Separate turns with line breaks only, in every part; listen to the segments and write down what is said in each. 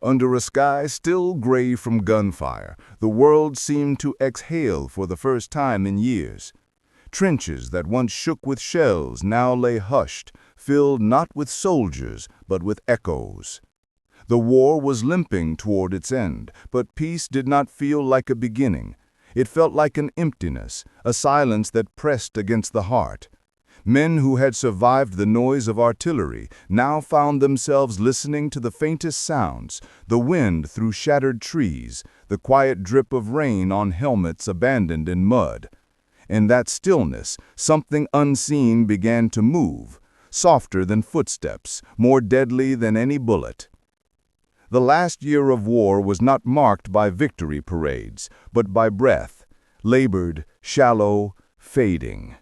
Under a sky still gray from gunfire, the world seemed to exhale for the first time in years. Trenches that once shook with shells now lay hushed, filled not with soldiers, but with echoes. The war was limping toward its end, but peace did not feel like a beginning. It felt like an emptiness, a silence that pressed against the heart. Men who had survived the noise of artillery now found themselves listening to the faintest sounds, the wind through shattered trees, the quiet drip of rain on helmets abandoned in mud. In that stillness, something unseen began to move, softer than footsteps, more deadly than any bullet. The last year of war was not marked by victory parades, but by breath, labored, shallow, fading.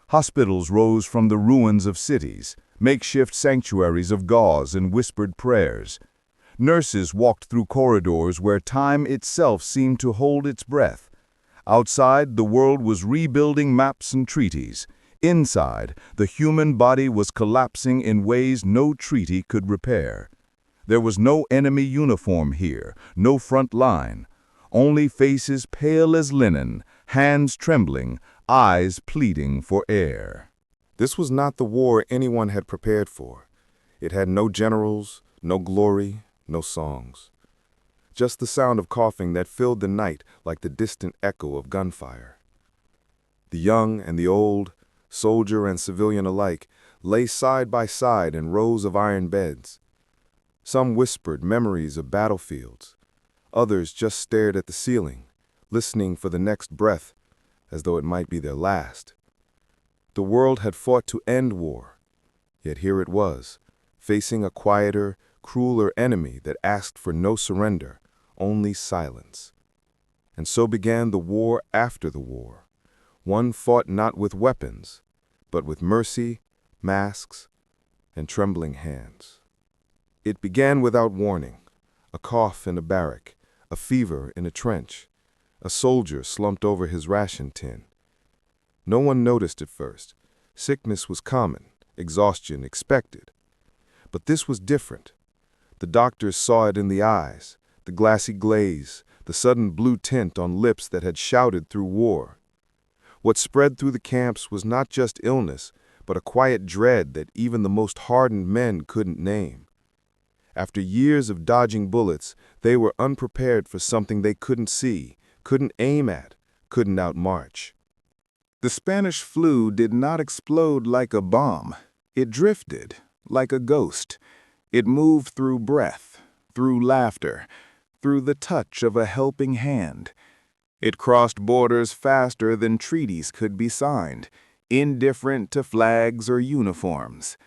Hospitals rose from the ruins of cities, makeshift sanctuaries of gauze and whispered prayers. Nurses walked through corridors where time itself seemed to hold its breath. Outside, the world was rebuilding maps and treaties. Inside, the human body was collapsing in ways no treaty could repair. There was no enemy uniform here, no front line. Only faces pale as linen, hands trembling, eyes pleading for air.
This was not the war anyone had prepared for. It had no generals, no glory, no songs. Just the sound of coughing that filled the night like the distant echo of gunfire. The young and the old, soldier and civilian alike, lay side by side in rows of iron beds. Some whispered memories of battlefields. Others just stared at the ceiling, listening for the next breath, as though it might be their last. The world had fought to end war, yet here it was, facing a quieter, crueler enemy that asked for no surrender, only silence. And so began the war after the war, one fought not with weapons, but with mercy, masks, and trembling hands. It began without warning, a cough in a barrack, a fever in a trench, a soldier slumped over his ration tin. No one noticed at first. Sickness was common, exhaustion expected. But this was different. The doctors saw it in the eyes, the glassy glaze, the sudden blue tint on lips that had shouted through war. What spread through the camps was not just illness, but a quiet dread that even the most hardened men couldn't name. After years of dodging bullets, they were unprepared for something they couldn't see, couldn't aim at, couldn't outmarch. The Spanish flu did not explode like a bomb. It drifted, like a ghost. It moved through breath, through laughter, through the touch of a helping hand. It crossed borders faster than treaties could be signed, indifferent to flags or uniforms.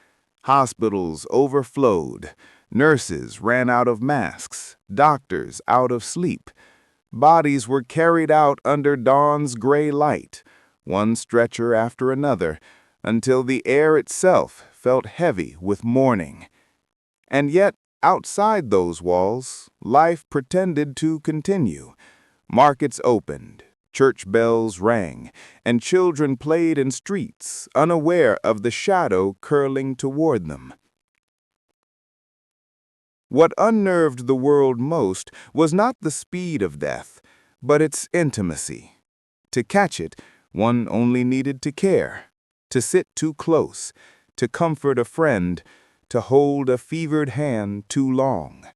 Hospitals overflowed. Nurses ran out of masks, doctors out of sleep. Bodies were carried out under dawn's gray light, one stretcher after another, until the air itself felt heavy with mourning. And yet, outside those walls, life pretended to continue. Markets opened, church bells rang, and children played in streets, unaware of the shadow curling toward them. What unnerved the world most was not the speed of death, but its intimacy. To catch it, one only needed to care, to sit too close, to comfort a friend, to hold a fevered hand too long.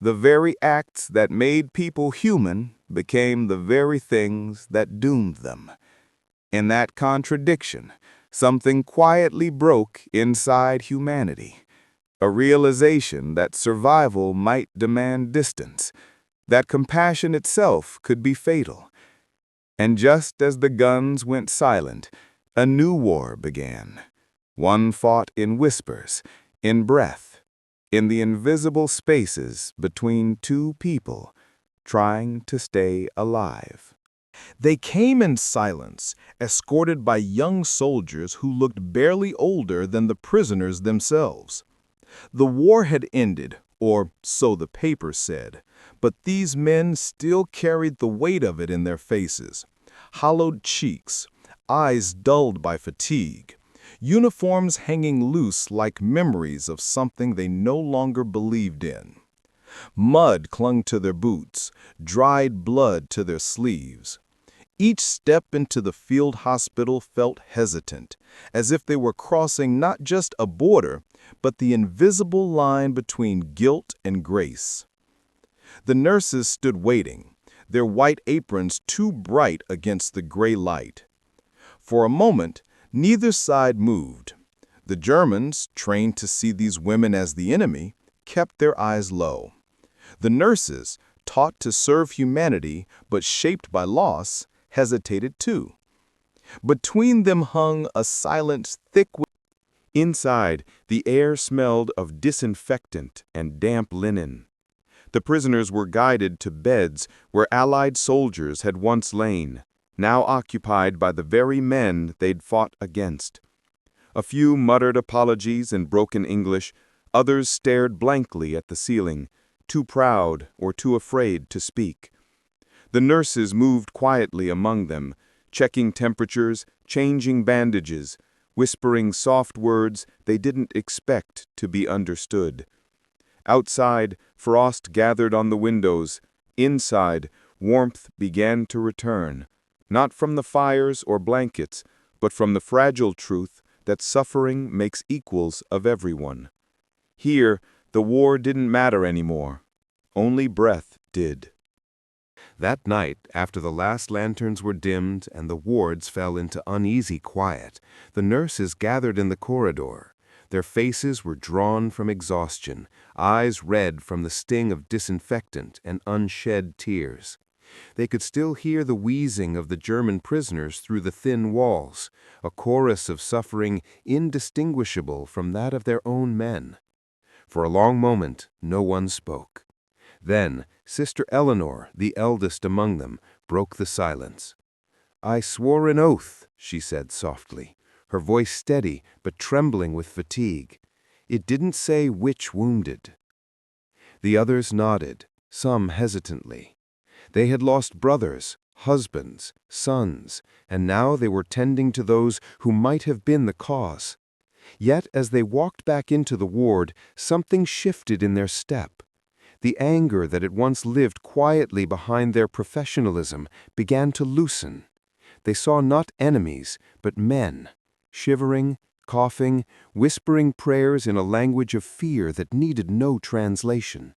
The very acts that made people human became the very things that doomed them. In that contradiction, something quietly broke inside humanity. A realization that survival might demand distance, that compassion itself could be fatal. And just as the guns went silent, a new war began. One fought in whispers, in breath, in the invisible spaces between two people trying to stay alive.
They came in silence, escorted by young soldiers who looked barely older than the prisoners themselves. The war had ended, or so the papers said, but these men still carried the weight of it in their faces. Hollowed cheeks, eyes dulled by fatigue, uniforms hanging loose like memories of something they no longer believed in. Mud clung to their boots, dried blood to their sleeves. Each step into the field hospital felt hesitant, as if they were crossing not just a border, but the invisible line between guilt and grace. The nurses stood waiting, their white aprons too bright against the gray light. For a moment, neither side moved. The Germans, trained to see these women as the enemy, kept their eyes low. The nurses, taught to serve humanity but shaped by loss, hesitated too. Between them hung a silence thick with
Inside, the air smelled of disinfectant and damp linen. The prisoners were guided to beds where Allied soldiers had once lain, now occupied by the very men they'd fought against. A few muttered apologies in broken English, others stared blankly at the ceiling, too proud or too afraid to speak. The nurses moved quietly among them, checking temperatures, changing bandages, whispering soft words they didn't expect to be understood. Outside, frost gathered on the windows. Inside, warmth began to return, not from the fires or blankets, but from the fragile truth that suffering makes equals of everyone. Here, the war didn't matter anymore. Only breath did.
That night, after the last lanterns were dimmed and the wards fell into uneasy quiet, the nurses gathered in the corridor. Their faces were drawn from exhaustion, eyes red from the sting of disinfectant and unshed tears. They could still hear the wheezing of the German prisoners through the thin walls, a chorus of suffering indistinguishable from that of their own men. For a long moment, no one spoke. Then, Sister Eleanor, the eldest among them, broke the silence. "I swore an oath," she said softly, her voice steady but trembling with fatigue. "It didn't say which wounded." The others nodded, some hesitantly. They had lost brothers, husbands, sons, and now they were tending to those who might have been the cause. Yet as they walked back into the ward, something shifted in their step. The anger that had once lived quietly behind their professionalism began to loosen. They saw not enemies, but men, shivering, coughing, whispering prayers in a language of fear that needed no translation.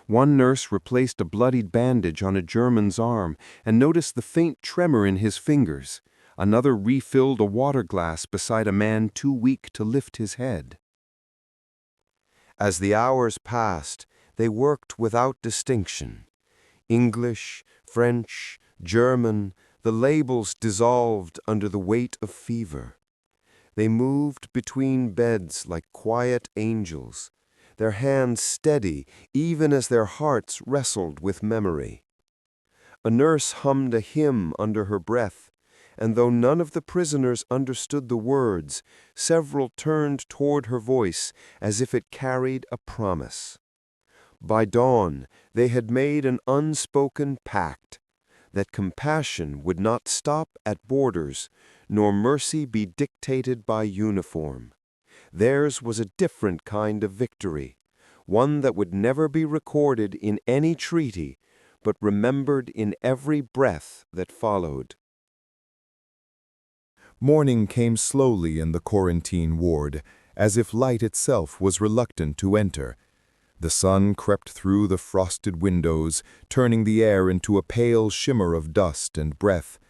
One nurse replaced a bloodied bandage on a German's arm and noticed the faint tremor in his fingers. Another refilled a water glass beside a man too weak to lift his head. As the hours passed, they worked without distinction. English, French, German, the labels dissolved under the weight of fever. They moved between beds like quiet angels, their hands steady even as their hearts wrestled with memory. A nurse hummed a hymn under her breath, and though none of the prisoners understood the words, several turned toward her voice as if it carried a promise. By dawn, they had made an unspoken pact that compassion would not stop at borders, nor mercy be dictated by uniform. Theirs was a different kind of victory, one that would never be recorded in any treaty, but remembered in every breath that followed.
Morning came slowly in the quarantine ward, as if light itself was reluctant to enter. The sun crept through the frosted windows, turning the air into a pale shimmer of dust and breath.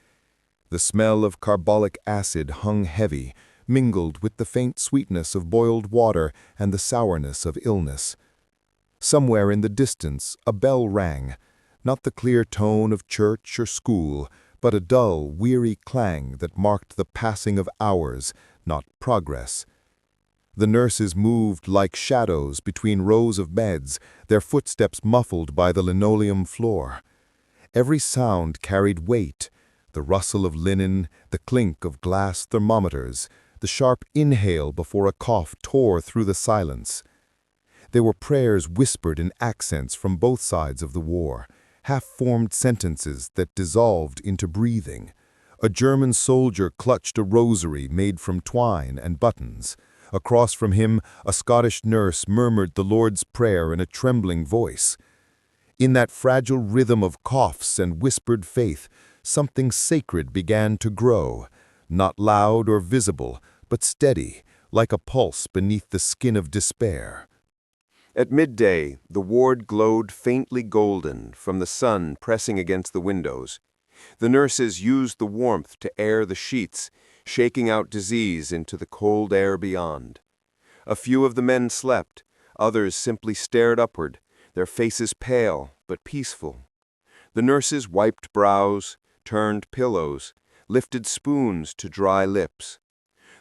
The smell of carbolic acid hung heavy, mingled with the faint sweetness of boiled water and the sourness of illness. Somewhere in the distance, a bell rang, not the clear tone of church or school, but a dull, weary clang that marked the passing of hours, not progress. The nurses moved like shadows between rows of beds, their footsteps muffled by the linoleum floor. Every sound carried weight, the rustle of linen, the clink of glass thermometers, the sharp inhale before a cough tore through the silence. There were prayers whispered in accents from both sides of the war, half-formed sentences that dissolved into breathing. A German soldier clutched a rosary made from twine and buttons.
Across from him, a Scottish nurse murmured the Lord's Prayer in a trembling voice. In that fragile rhythm of coughs and whispered faith, something sacred began to grow, not loud or visible, but steady, like a pulse beneath the skin of despair.
At midday, the ward glowed faintly golden from the sun pressing against the windows. The nurses used the warmth to air the sheets, shaking out disease into the cold air beyond. A few of the men slept, others simply stared upward, their faces pale but peaceful. The nurses wiped brows, turned pillows, lifted spoons to dry lips.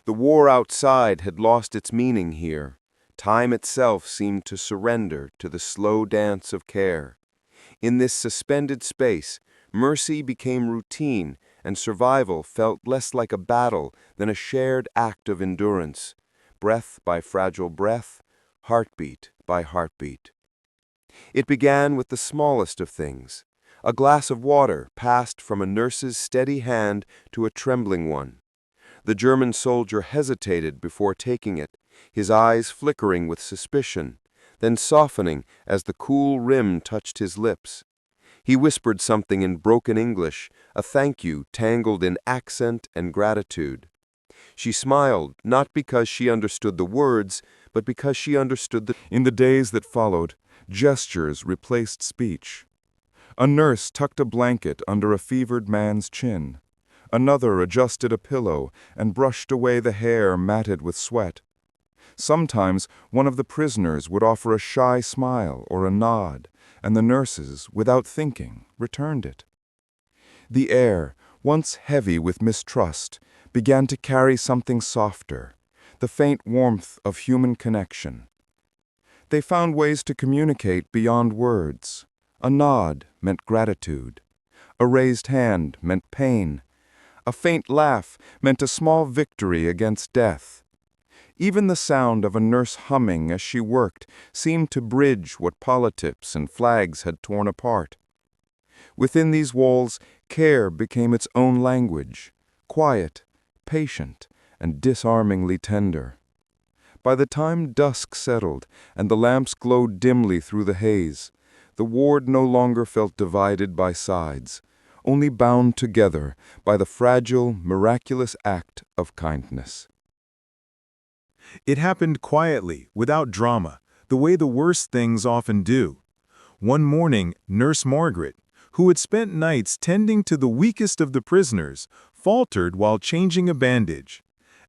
The war outside had lost its meaning here. Time itself seemed to surrender to the slow dance of care. In this suspended space, mercy became routine, and survival felt less like a battle than a shared act of endurance, breath by fragile breath, heartbeat by heartbeat. It began with the smallest of things. A glass of water passed from a nurse's steady hand to a trembling one. The German soldier hesitated before taking it, his eyes flickering with suspicion, then softening as the cool rim touched his lips. He whispered something in broken English, a thank you tangled in accent and gratitude. She smiled, not because she understood the words, but because she understood the...
In the days that followed, gestures replaced speech. A nurse tucked a blanket under a fevered man's chin. Another adjusted a pillow and brushed away the hair matted with sweat. Sometimes one of the prisoners would offer a shy smile or a nod, and the nurses, without thinking, returned it. The air, once heavy with mistrust, began to carry something softer, the faint warmth of human connection. They found ways to communicate beyond words. A nod meant gratitude. A raised hand meant pain. A faint laugh meant a small victory against death. Even the sound of a nurse humming as she worked seemed to bridge what politics and flags had torn apart. Within these walls, care became its own language, quiet, patient, and disarmingly tender. By the time dusk settled and the lamps glowed dimly through the haze, the ward no longer felt divided by sides, only bound together by the fragile, miraculous act of kindness.
It happened quietly, without drama, the way the worst things often do. One morning, Nurse Margaret, who had spent nights tending to the weakest of the prisoners, faltered while changing a bandage.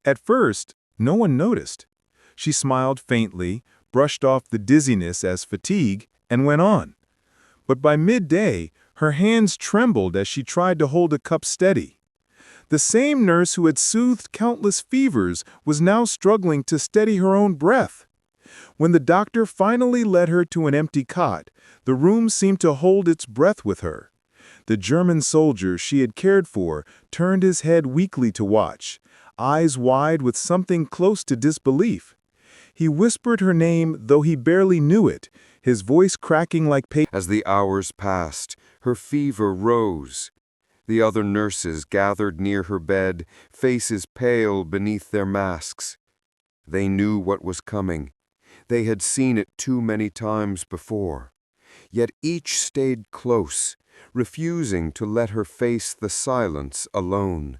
At first, no one noticed. She smiled faintly, brushed off the dizziness as fatigue, and went on. But by midday, her hands trembled as she tried to hold a cup steady. The same nurse who had soothed countless fevers was now struggling to steady her own breath. When the doctor finally led her to an empty cot, the room seemed to hold its breath with her. The German soldier she had cared for turned his head weakly to watch, eyes wide with something close to disbelief. He whispered her name, though he barely knew it, his voice cracking like paper.
As the hours passed, her fever rose. The other nurses gathered near her bed, faces pale beneath their masks. They knew what was coming. They had seen it too many times before. Yet each stayed close, refusing to let her face the silence alone.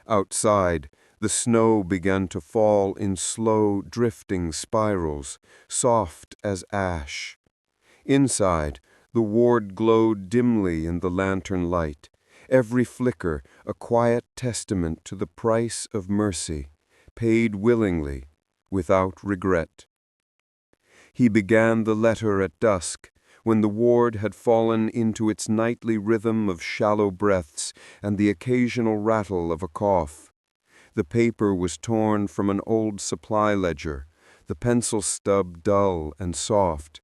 Outside, the snow began to fall in slow, drifting spirals, soft as ash. Inside, the ward glowed dimly in the lantern light, every flicker a quiet testament to the price of mercy, paid willingly, without regret. He began the letter at dusk, when the ward had fallen into its nightly rhythm of shallow breaths and the occasional rattle of a cough. The paper was torn from an old supply ledger, the pencil stub dull and soft.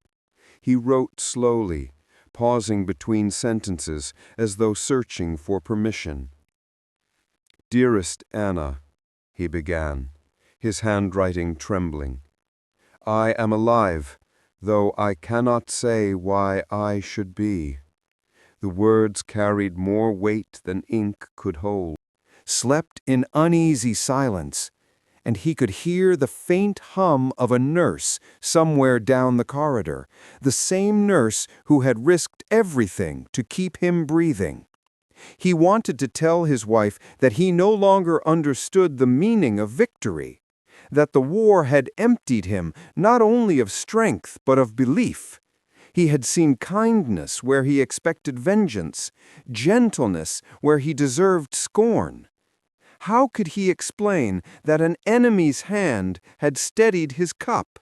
He wrote slowly, pausing between sentences as though searching for permission. "Dearest Anna," he began, his handwriting trembling. "I am alive, though I cannot say why I should be." The words carried more weight than ink could hold. Slept in uneasy silence, and he could hear the faint hum of a nurse somewhere down the corridor, the same nurse who had risked everything to keep him breathing. He wanted to tell his wife that he no longer understood the meaning of victory, that the war had emptied him not only of strength but of belief. He had seen kindness where he expected vengeance, gentleness where he deserved scorn. How could he explain that an enemy's hand had steadied his cup,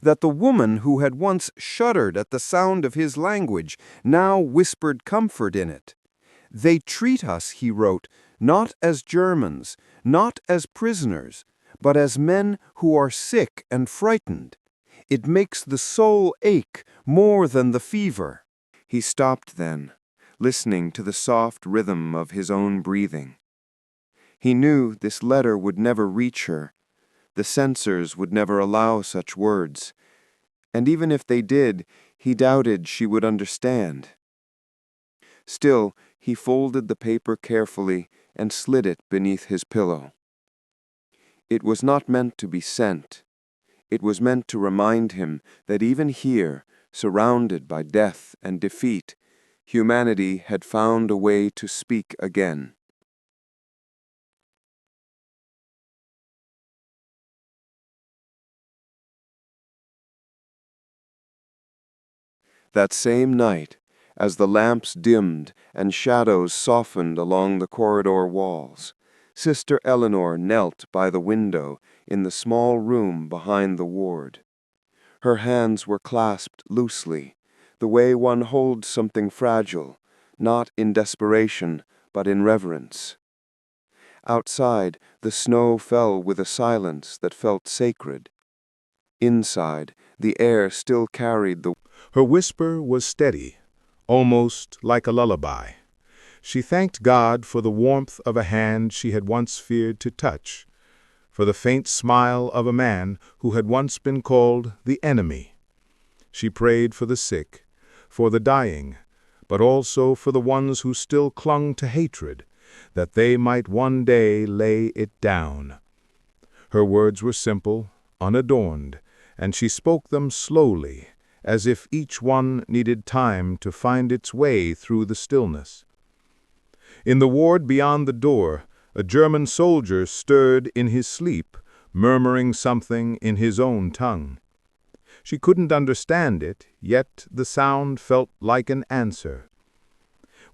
that the woman who had once shuddered at the sound of his language now whispered comfort in it? "They treat us," he wrote, "not as Germans, not as prisoners, but as men who are sick and frightened. It makes the soul ache more than the fever." He stopped then, listening to the soft rhythm of his own breathing. He knew this letter would never reach her. The censors would never allow such words. And even if they did, he doubted she would understand. Still, he folded the paper carefully and slid it beneath his pillow. It was not meant to be sent. It was meant to remind him that even here, surrounded by death and defeat, humanity had found a way to speak again. That same night, as the lamps dimmed and shadows softened along the corridor walls, Sister Eleanor knelt by the window in the small room behind the ward. Her hands were clasped loosely, the way one holds something fragile, not in desperation, but in reverence. Outside, the snow fell with a silence that felt sacred. Inside, the air still carried the...
Her whisper was steady, almost like a lullaby. She thanked God for the warmth of a hand she had once feared to touch, for the faint smile of a man who had once been called the enemy. She prayed for the sick, for the dying, but also for the ones who still clung to hatred, that they might one day lay it down. Her words were simple, unadorned, and she spoke them slowly, as if each one needed time to find its way through the stillness. In the ward beyond the door, a German soldier stirred in his sleep, murmuring something in his own tongue. She couldn't understand it, yet the sound felt like an answer.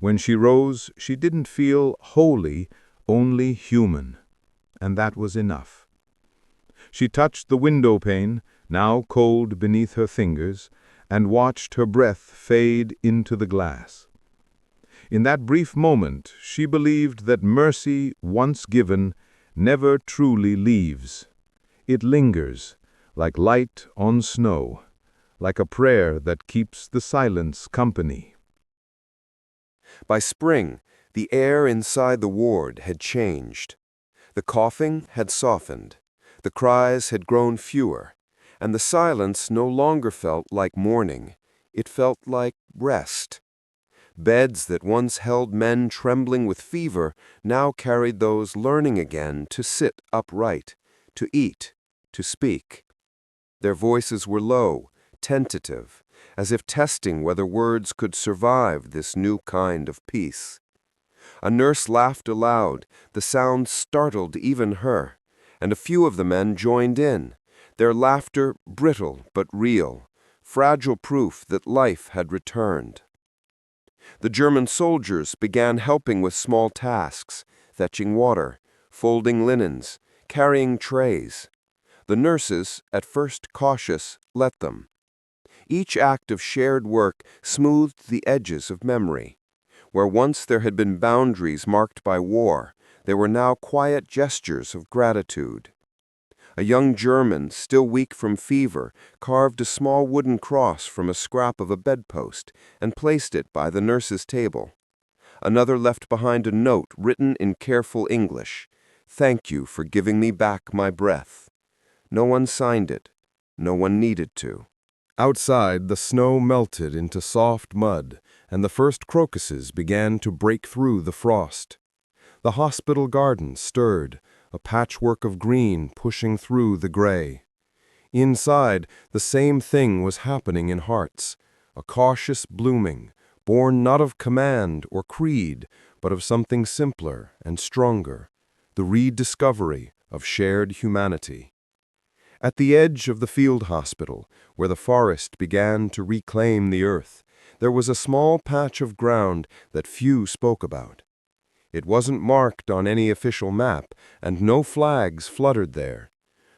When she rose, she didn't feel holy, only human, and that was enough. She touched the window pane, now cold beneath her fingers, and watched her breath fade into the glass. In that brief moment, she believed that mercy, once given, never truly leaves. It lingers, like light on snow, like a prayer that keeps the silence company.
By spring, the air inside the ward had changed. The coughing had softened, the cries had grown fewer, and the silence no longer felt like mourning. It felt like rest. Beds that once held men trembling with fever now carried those learning again to sit upright, to eat, to speak. Their voices were low, tentative, as if testing whether words could survive this new kind of peace. A nurse laughed aloud. The sound startled even her, and a few of the men joined in, their laughter brittle but real, fragile proof that life had returned. The German soldiers began helping with small tasks, fetching water, folding linens, carrying trays. The nurses, at first cautious, let them. Each act of shared work smoothed the edges of memory. Where once there had been boundaries marked by war, there were now quiet gestures of gratitude. A young German, still weak from fever, carved a small wooden cross from a scrap of a bedpost and placed it by the nurse's table. Another left behind a note written in careful English. "Thank you for giving me back my breath." No one signed it. No one needed to. Outside, the snow melted into soft mud, and the first crocuses began to break through the frost. The hospital garden stirred,
a patchwork of green pushing through the gray. Inside, the same thing was happening in hearts, a cautious blooming, born not of command or creed, but of something simpler and stronger, the rediscovery of shared humanity. At the edge of the field hospital, where the forest began to reclaim the earth, there was a small patch of ground that few spoke about. It wasn't marked on any official map, and no flags fluttered there.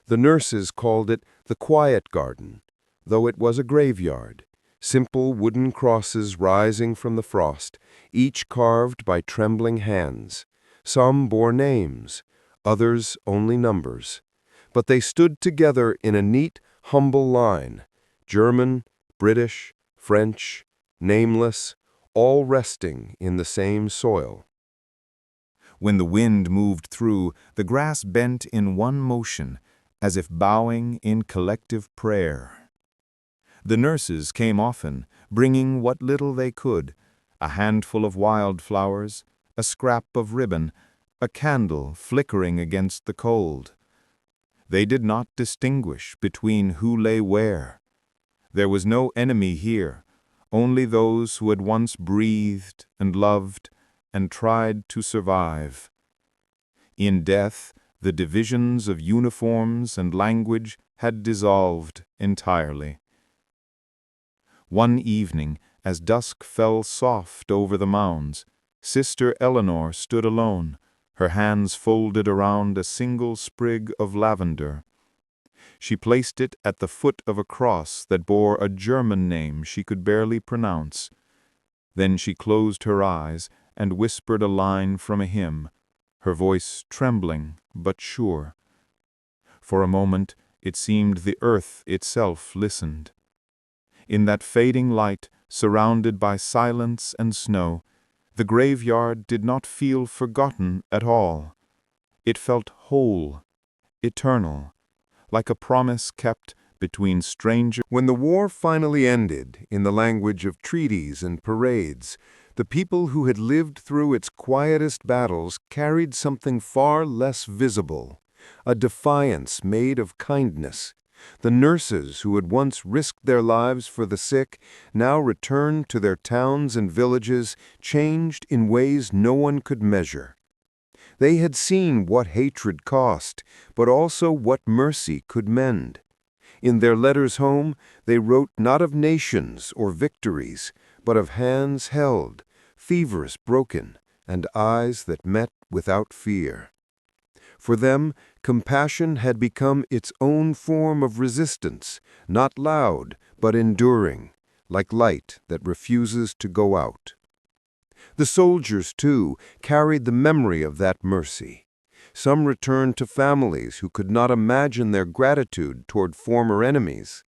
The nurses called it the Quiet Garden, though it was a graveyard. Simple wooden crosses rising from the frost, each carved by trembling hands. Some bore names, others only numbers. But they stood together in a neat, humble line, German, British, French, nameless, all resting in the same soil.
When the wind moved through, the grass bent in one motion, as if bowing in collective prayer. The nurses came often, bringing what little they could, a handful of wildflowers, a scrap of ribbon, a candle flickering against the cold. They did not distinguish between who lay where. There was no enemy here, only those who had once breathed and loved and tried to survive. In death, the divisions of uniforms and language had dissolved entirely. One evening, as dusk fell soft over the mounds, Sister Eleanor stood alone, her hands folded around a single sprig of lavender. She placed it at the foot of a cross that bore a German name she could barely pronounce. Then she closed her eyes and whispered a line from a hymn, her voice trembling but sure. For a moment, it seemed the earth itself listened. In that fading light, surrounded by silence and snow, the graveyard did not feel forgotten at all. It felt whole, eternal, like a promise kept between strangers. When the war finally ended, in the language of treaties and parades, the people who had lived through its quietest battles carried something far less visible, a defiance made of kindness. The nurses who had once risked their lives for the sick now returned to their towns and villages, changed in ways no one could measure. They had seen what hatred cost, but also what mercy could mend. In their letters home, they wrote not of nations or victories, but of hands held, fevers broken, and eyes that met without fear. For them, compassion had become its own form of resistance, not loud, but enduring, like light that refuses to go out. The soldiers, too, carried the memory of that mercy. Some returned to families who could not imagine their gratitude toward former enemies.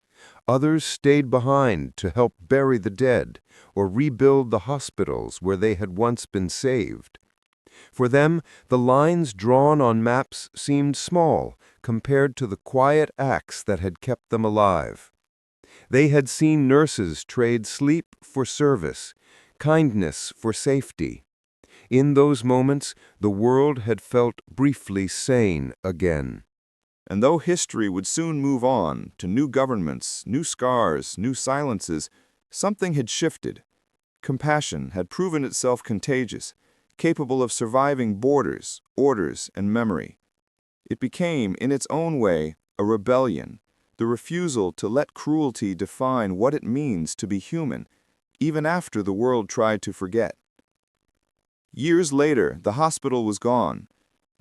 Others stayed behind to help bury the dead or rebuild the hospitals where they had once been saved. For them, the lines drawn on maps seemed small compared to the quiet acts that had kept them alive. They had seen nurses trade sleep for service, kindness for safety. In those moments, the world had felt briefly sane again.
And though history would soon move on to new governments, new scars, new silences, something had shifted. Compassion had proven itself contagious, capable of surviving borders, orders, and memory. It became, in its own way, a rebellion, the refusal to let cruelty define what it means to be human, even after the world tried to forget. Years later, the hospital was gone.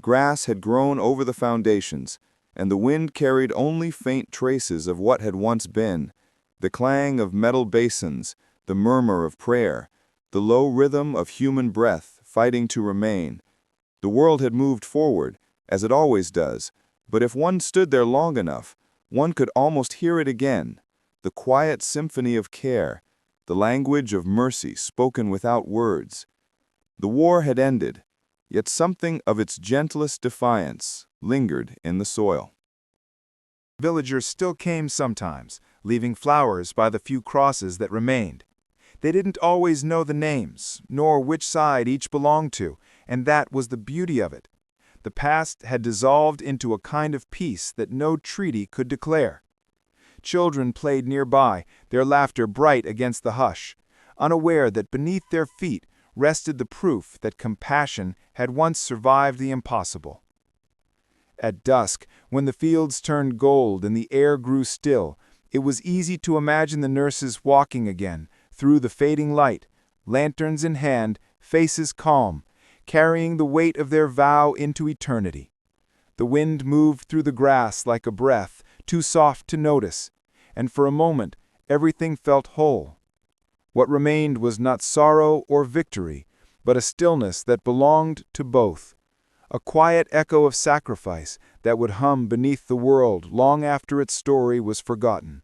Grass had grown over the foundations, and the wind carried only faint traces of what had once been, the clang of metal basins, the murmur of prayer, the low rhythm of human breath fighting to remain. The world had moved forward, as it always does, but if one stood there long enough, one could almost hear it again, the quiet symphony of care, the language of mercy spoken without words. The war had ended, yet something of its gentlest defiance lingered in the soil.
Villagers still came sometimes, leaving flowers by the few crosses that remained. They didn't always know the names, nor which side each belonged to, and that was the beauty of it. The past had dissolved into a kind of peace that no treaty could declare. Children played nearby, their laughter bright against the hush, unaware that beneath their feet rested the proof that compassion had once survived the impossible. At dusk, when the fields turned gold and the air grew still, it was easy to imagine the nurses walking again, through the fading light, lanterns in hand, faces calm, carrying the weight of their vow into eternity. The wind moved through the grass like a breath, too soft to notice, and for a moment everything felt whole. What remained was not sorrow or victory, but a stillness that belonged to both, a quiet echo of sacrifice that would hum beneath the world long after its story was forgotten.